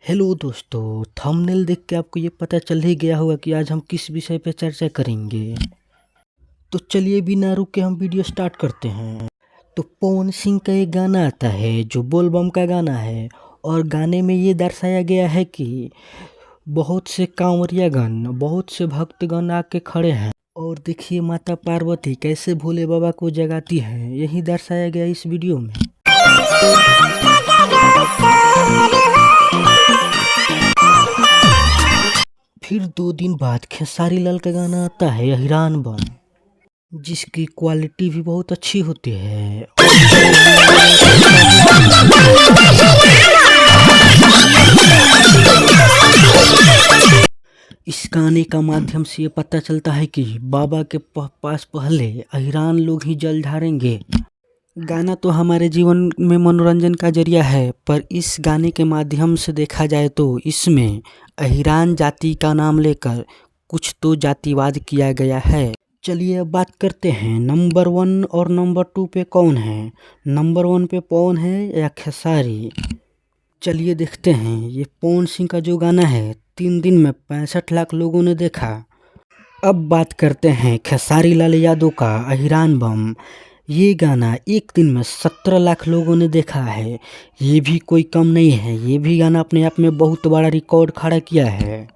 Hello दोस्तों, thumbnail देख के आपको ये पता चल ही गया होगा कि आज हम किस विषय पे चर्चा करेंगे। तो चलिए बिना रुके हम वीडियो स्टार्ट करते हैं। तो पवन सिंह का एक गाना आता है जो बोल बम का गाना है, और गाने में ये दर्शाया गया है कि बहुत से कांवरियागण, बहुत से भक्तगण आके खड़े हैं और देखिए माता पार्वती कैसे भोले बाबा को जगाती हैं, यही दर्शाया गया इस वीडियो में। फिर 2 दिन बाद खेसारी लाल का गाना आता है हिरान बम, जिसकी क्वालिटी भी बहुत अच्छी होती है। इस गाने का माध्यम से ये पता चलता है कि बाबा के पास पहले अहिरान लोग ही जल ढारेंगे। गाना तो हमारे जीवन में मनोरंजन का जरिया है, पर इस गाने के माध्यम से देखा जाए तो इसमें अहिरान जाति का नाम लेकर कुछ तो जातिवाद किया गया है। चलिए अब बात करते हैं नंबर 1 और नंबर 2 पे कौन है। नंबर 1 पे पवन है या खेसारी। चलिए देखते हैं। ये पवन सिंह का जो गाना है 3 दिन में 65 लाख लोगों ने देखा। अब बात करते हैं खेसारी लाल यादव का अहिरान बम। ये गाना एक दिन में 17 लाख लोगों ने देखा है। ये भी कोई कम नहीं है, ये भी गाना अपने आप में बहुत बड़ा रिकॉर्ड खड़ा किया है।